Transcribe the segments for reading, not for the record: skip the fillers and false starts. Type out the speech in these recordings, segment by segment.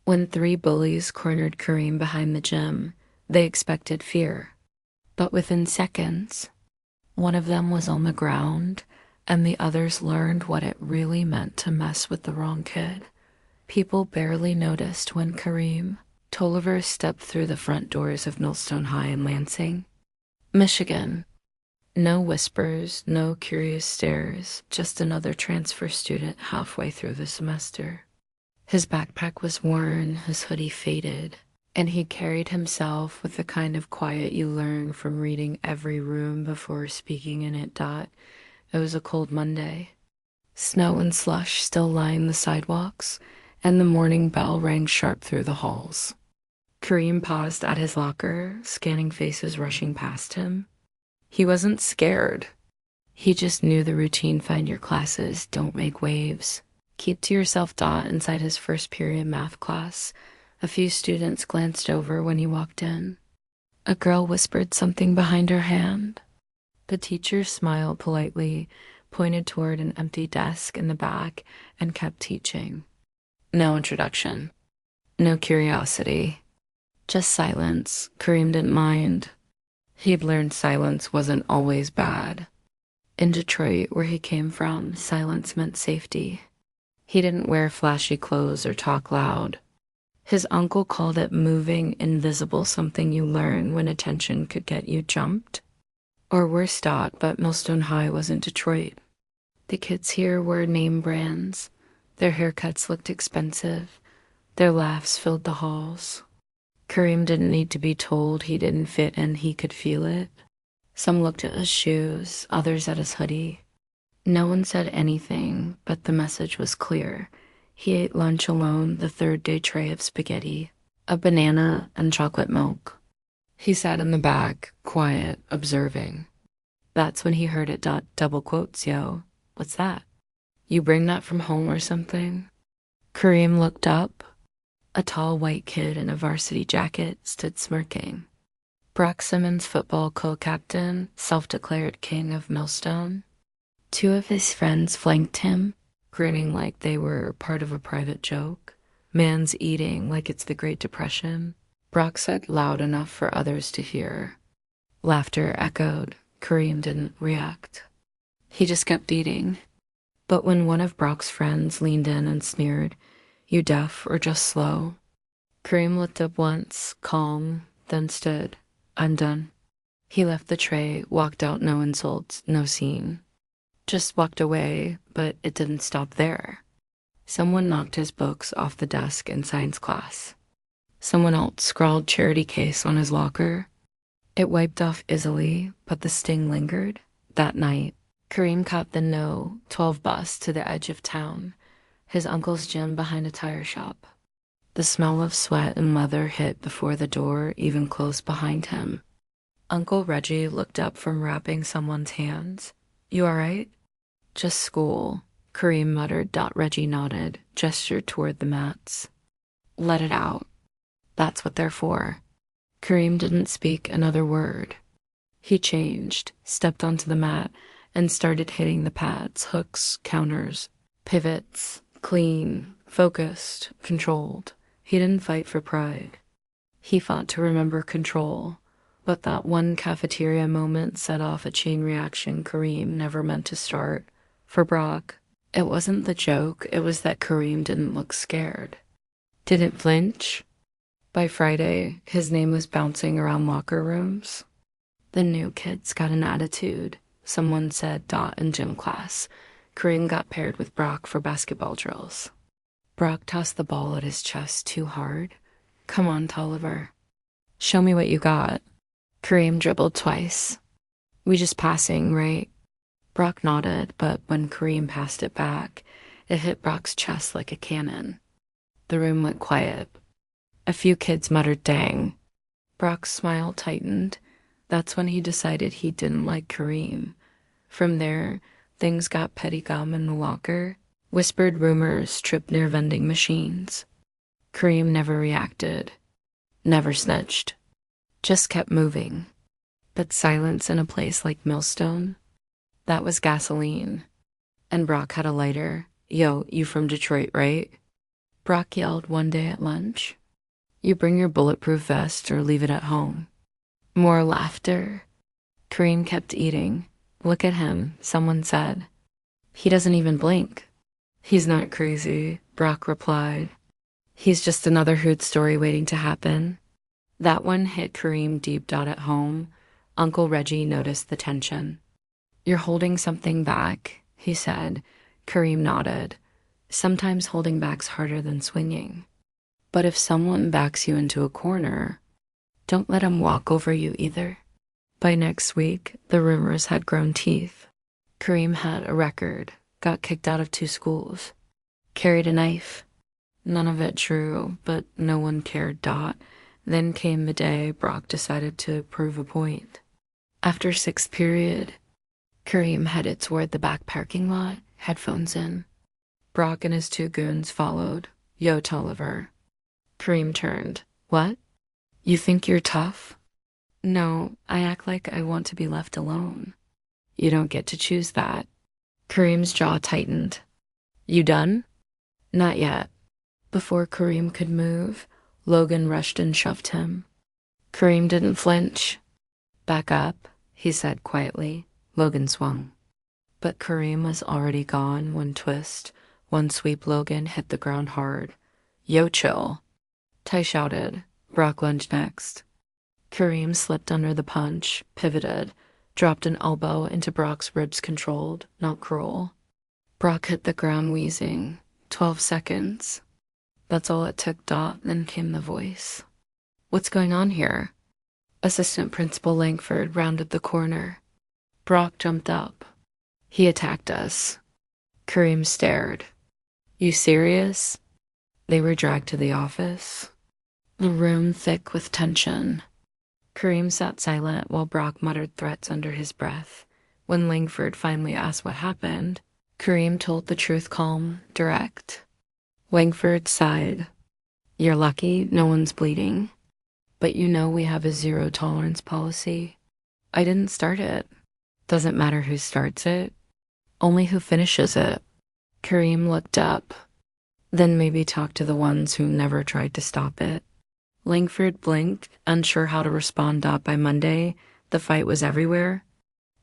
When three bullies cornered Kareem behind the gym, they expected fear. But within seconds, one of them was on the ground, and the others learned what it really meant to mess with the wrong kid. People barely noticed when Kareem Tolliver stepped through the front doors of Millstone High in Lansing, Michigan. No whispers, no curious stares, just another transfer student halfway through the semester. His backpack was worn, his hoodie faded, and he carried himself with the kind of quiet you learn from reading every room before speaking in it. It was a cold Monday. Snow and slush still lined the sidewalks, and the morning bell rang sharp through the halls. Kareem paused at his locker, scanning faces rushing past him. He wasn't scared. He just knew the routine: find your classes, don't make waves. Keep to yourself. Inside his first period math class, a few students glanced over when he walked in. A girl whispered something behind her hand. The teacher smiled politely, pointed toward an empty desk in the back, and kept teaching. No introduction. No curiosity. Just silence. Kareem didn't mind. He'd learned silence wasn't always bad. In Detroit, where he came from, silence meant safety. He didn't wear flashy clothes or talk loud. His uncle called it moving invisible, something you learn when attention could get you jumped. Or worse. But Millstone High wasn't Detroit. The kids here wore name brands. Their haircuts looked expensive. Their laughs filled the halls. Kareem didn't need to be told he didn't fit in, he could feel it. Some looked at his shoes, others at his hoodie. No one said anything, but the message was clear. He ate lunch alone, the third-day tray of spaghetti, a banana, and chocolate milk. He sat in the back, quiet, observing. That's when he heard it. Double quotes, yo. What's that? You bring that from home or something? Kareem looked up. A tall white kid in a varsity jacket stood smirking. Brock Simmons, football co-captain, self-declared king of Millstone. Two of his friends flanked him, grinning like they were part of a private joke. Man's eating like it's the Great Depression. Brock said loud enough for others to hear. Laughter echoed. Kareem didn't react. He just kept eating. But when one of Brock's friends leaned in and sneered, "You deaf or just slow?" Kareem looked up once, calm, then stood. "I'm done." He left the tray, walked out, no insults, no scene. Just walked away, but it didn't stop there. Someone knocked his books off the desk in science class. Someone else scrawled charity case on his locker. It wiped off easily, but the sting lingered. That night, Kareem caught the No. 12 bus to the edge of town, his uncle's gym behind a tire shop. The smell of sweat and leather hit before the door, even close behind him. Uncle Reggie looked up from wrapping someone's hands. "You all right?" "Just school," Kareem muttered. Reggie nodded, gestured toward the mats. "Let it out. That's what they're for." Kareem didn't speak another word. He changed, stepped onto the mat, and started hitting the pads, hooks, counters, pivots, clean, focused, controlled. He didn't fight for pride. He fought to remember control, but that one cafeteria moment set off a chain reaction Kareem never meant to start. For Brock, it wasn't the joke, it was that Kareem didn't look scared. Didn't flinch. By Friday, his name was bouncing around locker rooms. The new kids got an attitude, someone said. In gym class, Kareem got paired with Brock for basketball drills. Brock tossed the ball at his chest too hard. "Come on, Tolliver. Show me what you got." Kareem dribbled twice. "We just passing, right?" Brock nodded, but when Kareem passed it back, it hit Brock's chest like a cannon. The room went quiet. A few kids muttered, "Dang." Brock's smile tightened. That's when he decided he didn't like Kareem. From there, things got petty. Gum in the locker, whispered rumors, tripped near vending machines. Kareem never reacted, never snitched, just kept moving. But silence in a place like Millstone, that was gasoline. And Brock had a lighter. "Yo, you from Detroit, right?" Brock yelled one day at lunch. You bring your bulletproof vest or leave it at home. More laughter. Kareem kept eating. Look at him, someone said. He doesn't even blink. He's not crazy, Brock replied. He's just another hood story waiting to happen. That one hit Kareem deep at home. Uncle Reggie noticed the tension. You're holding something back, he said. Kareem nodded. Sometimes holding back's harder than swinging. But if someone backs you into a corner, don't let him walk over you either. By next week, the rumors had grown teeth. Kareem had a record, got kicked out of 2 schools, carried a knife. None of it true, but no one cared. Then came the day Brock decided to prove a point. After 6th period, Kareem headed toward the back parking lot, headphones in. Brock and his 2 goons followed. Yo, Tolliver. Kareem turned. What? You think you're tough? No, I act like I want to be left alone. You don't get to choose that. Kareem's jaw tightened. You done? Not yet. Before Kareem could move, Logan rushed and shoved him. Kareem didn't flinch. Back up, he said quietly. Logan swung. But Kareem was already gone. One twist, one sweep, Logan hit the ground hard. Yo, chill. Ty shouted. Brock lunged next. Kareem slipped under the punch, pivoted, dropped an elbow into Brock's ribs, controlled, not cruel. Brock hit the ground wheezing. 12 seconds. That's all it took. Then came the voice. What's going on here? Assistant Principal Langford rounded the corner. Brock jumped up. He attacked us. Kareem stared. You serious? They were dragged to the office. The room thick with tension. Kareem sat silent while Brock muttered threats under his breath. When Langford finally asked what happened, Kareem told the truth, calm, direct. Langford sighed. You're lucky no one's bleeding. But you know we have a zero-tolerance policy. I didn't start it. Doesn't matter who starts it, only who finishes it. Kareem looked up. Then maybe talk to the ones who never tried to stop it. Langford blinked, unsure how to respond. By Monday, the fight was everywhere.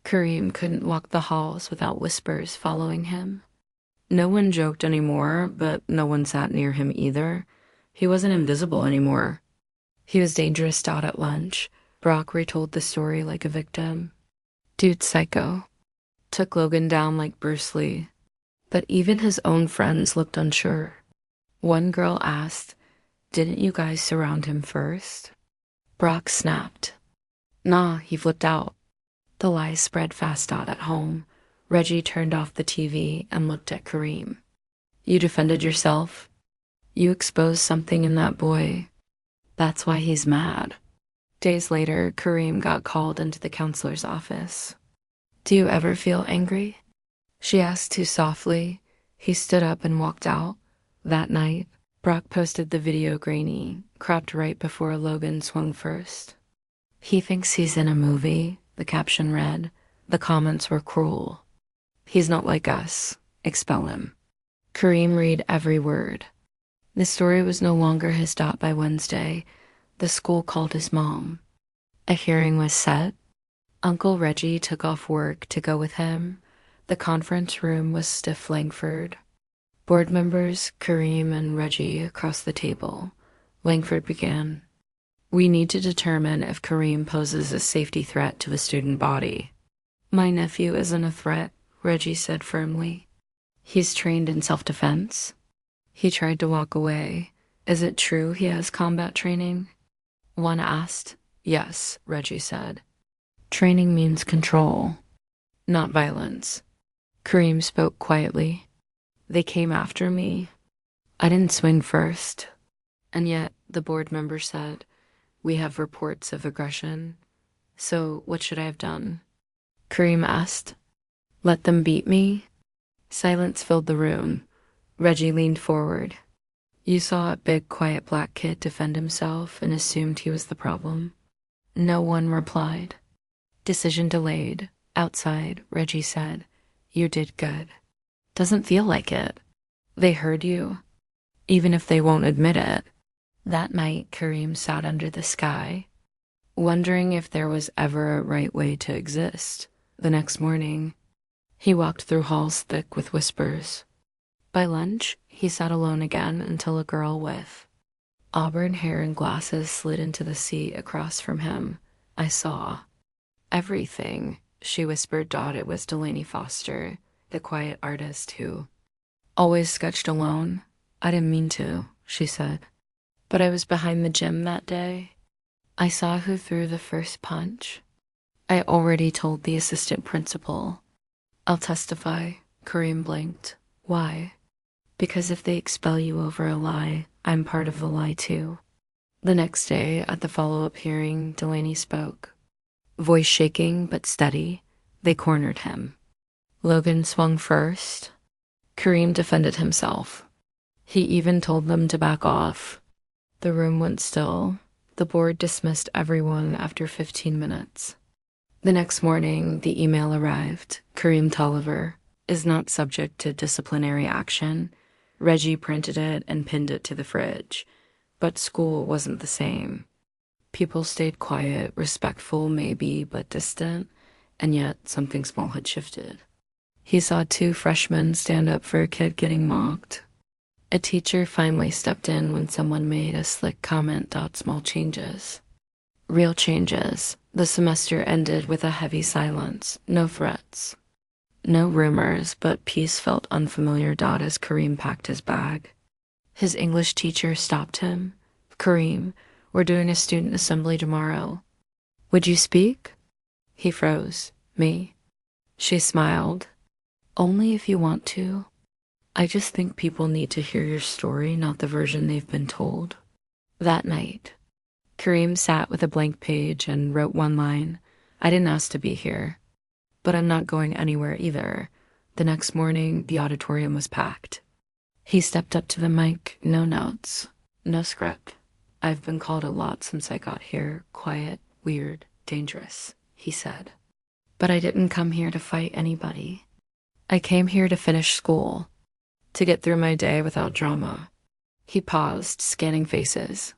Kareem couldn't walk the halls without whispers following him. No one joked anymore, but no one sat near him either. He wasn't invisible anymore. He was dangerous. At lunch, Brock retold the story like a victim. Dude's psycho. Took Logan down like Bruce Lee. But even his own friends looked unsure. One girl asked, didn't you guys surround him first? Brock snapped. Nah, he flipped out. The lies spread fast. At home, Reggie turned off the TV and looked at Kareem. You defended yourself. You exposed something in that boy. That's why he's mad. Days later, Kareem got called into the counselor's office. Do you ever feel angry? She asked too softly. He stood up and walked out. That night, Brock posted the video grainy, cropped right before Logan swung first. He thinks he's in a movie, the caption read. The comments were cruel. He's not like us. Expel him. Kareem read every word. The story was no longer his. By Wednesday, the school called his mom. A hearing was set. Uncle Reggie took off work to go with him. The conference room was stiff. Langford. Board members, Kareem and Reggie across the table. Langford began. We need to determine if Kareem poses a safety threat to the student body. My nephew isn't a threat, Reggie said firmly. He's trained in self-defense. He tried to walk away. Is it true he has combat training? One asked. Yes, Reggie said. Training means control, not violence. Kareem spoke quietly. They came after me. I didn't swing first. And yet, the board member said, we have reports of aggression. So what should I have done? Kareem asked. Let them beat me? Silence filled the room. Reggie leaned forward. You saw a big, quiet black kid defend himself and assumed he was the problem. No one replied. Decision delayed. Outside, Reggie said, you did good. Doesn't feel like it. They heard you. even if they won't admit it. That night, Kareem sat under the sky, wondering if there was ever a right way to exist. The next morning, he walked through halls thick with whispers. By lunch, he sat alone again until a girl with auburn hair and glasses slid into the seat across from him. I saw everything, she whispered. It was Delaney Foster, the quiet artist who always sketched alone. I didn't mean to, she said, but I was behind the gym that day. I saw who threw the first punch. I already told the assistant principal. I'll testify, Kareem blinked. Why? Because if they expel you over a lie, I'm part of the lie too. The next day, at the follow-up hearing, Delaney spoke. Voice shaking but steady, they cornered him. Logan swung first. Kareem defended himself. He even told them to back off. The room went still. The board dismissed everyone after 15 minutes. The next morning, the email arrived. Kareem Tolliver is not subject to disciplinary action. Reggie printed it and pinned it to the fridge. But school wasn't the same. People stayed quiet, respectful maybe, but distant, and yet something small had shifted. He saw 2 freshmen stand up for a kid getting mocked. A teacher finally stepped in when someone made a slick comment. Small changes. Real changes. The semester ended with a heavy silence. No threats. No rumors, but peace felt unfamiliar. As Kareem packed his bag. His English teacher stopped him. Kareem, we're doing a student assembly tomorrow. Would you speak? He froze. Me? She smiled. Only if you want to. I just think people need to hear your story, not the version they've been told. That night, Kareem sat with a blank page and wrote one line. I didn't ask to be here, but I'm not going anywhere either. The next morning, the auditorium was packed. He stepped up to the mic. No notes, no script. I've been called a lot since I got here. Quiet, weird, dangerous, he said. But I didn't come here to fight anybody. I came here to finish school. To get through my day without drama. He paused, scanning faces.